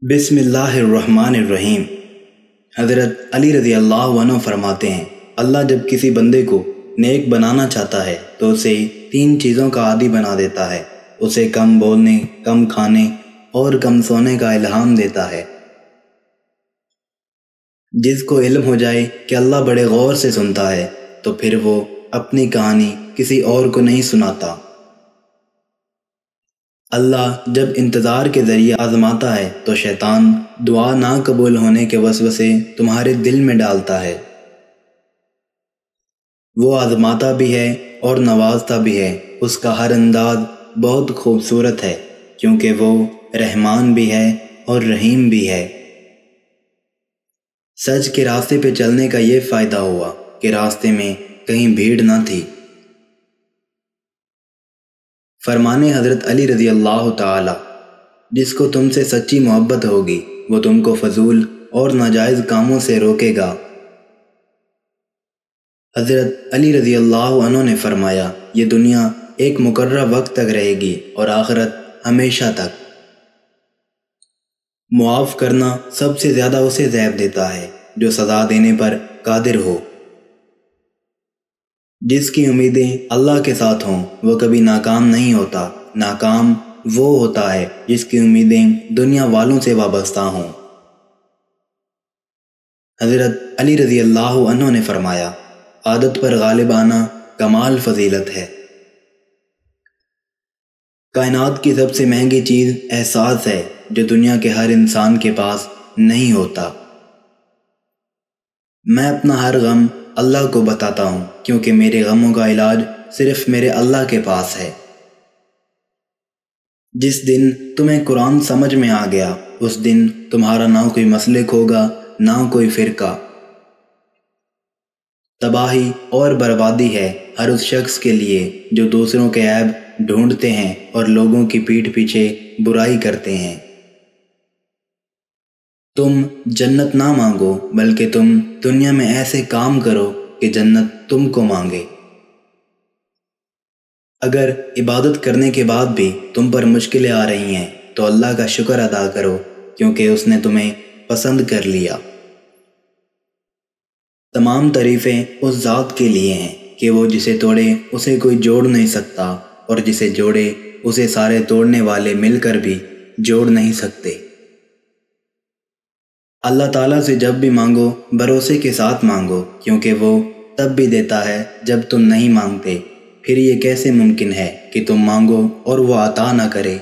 بسم اللہ الرحمن الرحیم۔ حضرت علی رضی اللہ عنہ فرماتے ہیں، اللہ جب کسی بندے کو نیک بنانا چاہتا ہے تو اسے 3 چیزوں کا عادی بنا دیتا ہے۔ اسے کم بولنے، کم کھانے اور کم سونے کا الہام دیتا ہے۔ جس کو علم ہو جائے کہ اللہ بڑے غور سے سنتا ہے تو پھر وہ اپنی کہانی کسی اور کو نہیں سناتا۔ اللہ جب انتظار کے ذریعے آزماتا ہے تو شیطان دعا نہ قبول ہونے کے وسوسے تمہارے دل میں ڈالتا ہے۔ وہ آزماتا بھی ہے اور نوازتا بھی ہے۔ اس کا ہر انداز بہت خوبصورت ہے کیونکہ وہ رحمان بھی ہے اور رحیم بھی ہے۔ سچ کے راستے پہ چلنے کا یہ فائدہ ہوا کہ راستے میں کہیں بھیڑ نہ تھی۔ فرمانے حضرت علی رضی اللہ تعالی، جس کو تم سے سچی محبت ہوگی وہ تم کو فضول اور ناجائز کاموں سے روکے گا۔ حضرت علی رضی اللہ عنہ نے فرمایا، یہ دنیا ایک مقررہ وقت تک رہے گی اور آخرت ہمیشہ تک۔ معاف کرنا سب سے زیادہ اسے زیب دیتا ہے جو سزا دینے پر قادر ہو۔ جس کی امیدیں اللہ کے ساتھ ہوں وہ کبھی ناکام نہیں ہوتا۔ ناکام وہ ہوتا ہے جس کی امیدیں دنیا والوں سے وابستہ ہوں۔ حضرت علی رضی اللہ عنہ نے فرمایا، عادت پر غالب آنا کمال فضیلت ہے۔ کائنات کی سب سے مہنگی چیز احساس ہے جو دنیا کے ہر انسان کے پاس نہیں ہوتا۔ میں اپنا ہر غم اللہ کو بتاتا ہوں کیونکہ میرے غموں کا علاج صرف میرے اللہ کے پاس ہے۔ جس دن تمہیں قرآن سمجھ میں آ گیا اس دن تمہارا نہ کوئی مسلک ہوگا نہ کوئی فرقہ۔ تباہی اور بربادی ہے ہر اس شخص کے لیے جو دوسروں کے عیب ڈھونڈتے ہیں اور لوگوں کی پیٹھ پیچھے برائی کرتے ہیں۔ تم جنت نہ مانگو بلکہ تم دنیا میں ایسے کام کرو کہ جنت تم کو مانگے۔ اگر عبادت کرنے کے بعد بھی تم پر مشکلیں آ رہی ہیں تو اللہ کا شکر ادا کرو کیونکہ اس نے تمہیں پسند کر لیا۔ تمام تعریفیں اس ذات کے لیے ہیں کہ وہ جسے توڑے اسے کوئی جوڑ نہیں سکتا اور جسے جوڑے اسے سارے توڑنے والے مل کر بھی جوڑ نہیں سکتے۔ اللہ تعالیٰ سے جب بھی مانگو بھروسے کے ساتھ مانگو کیونکہ وہ تب بھی دیتا ہے جب تم نہیں مانگتے۔ پھر یہ کیسے ممکن ہے کہ تم مانگو اور وہ عطا نہ کرے؟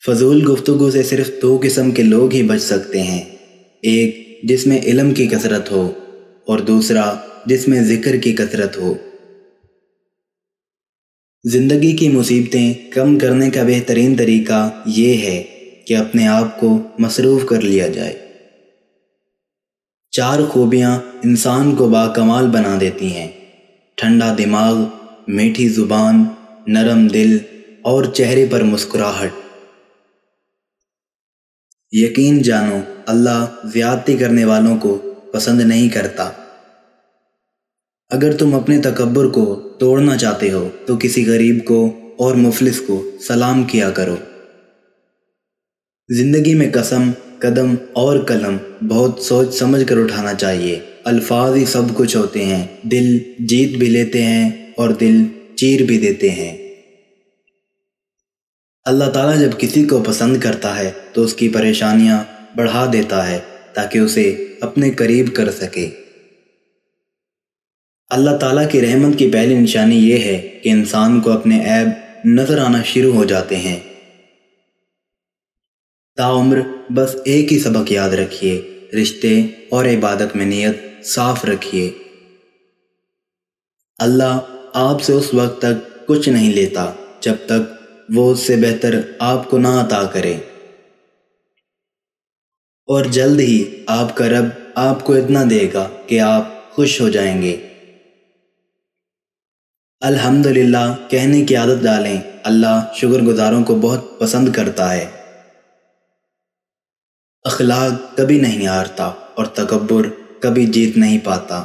فضول گفتگو سے صرف 2 قسم کے لوگ ہی بچ سکتے ہیں، ایک جس میں علم کی کثرت ہو اور دوسرا جس میں ذکر کی کثرت ہو۔ زندگی کی مصیبتیں کم کرنے کا بہترین طریقہ یہ ہے کہ اپنے آپ کو مصروف کر لیا جائے۔ 4 خوبیاں انسان کو باکمال بنا دیتی ہیں: ٹھنڈا دماغ، میٹھی زبان، نرم دل اور چہرے پر مسکراہٹ۔ یقین جانو اللہ زیادتی کرنے والوں کو پسند نہیں کرتا۔ اگر تم اپنے تکبر کو توڑنا چاہتے ہو تو کسی غریب کو اور مفلس کو سلام کیا کرو۔ زندگی میں قدم اور قلم بہت سوچ سمجھ کر اٹھانا چاہیے۔ الفاظ ہی سب کچھ ہوتے ہیں، دل جیت بھی لیتے ہیں اور دل چیر بھی دیتے ہیں۔ اللہ تعالیٰ جب کسی کو پسند کرتا ہے تو اس کی پریشانیاں بڑھا دیتا ہے تاکہ اسے اپنے قریب کر سکے۔ اللہ تعالیٰ کی رحمت کی پہلی نشانی یہ ہے کہ انسان کو اپنے عیب نظر آنا شروع ہو جاتے ہیں۔ تاعمر بس ایک ہی سبق یاد رکھیے، رشتے اور عبادت میں نیت صاف رکھیے۔ اللہ آپ سے اس وقت تک کچھ نہیں لیتا جب تک وہ اس سے بہتر آپ کو نہ عطا کرے، اور جلد ہی آپ کا رب آپ کو اتنا دے گا کہ آپ خوش ہو جائیں گے۔ الحمدللہ کہنے کی عادت ڈالیں، اللہ شکر گزاروں کو بہت پسند کرتا ہے۔ اخلاق کبھی نہیں ہارتا اور تکبر کبھی جیت نہیں پاتا۔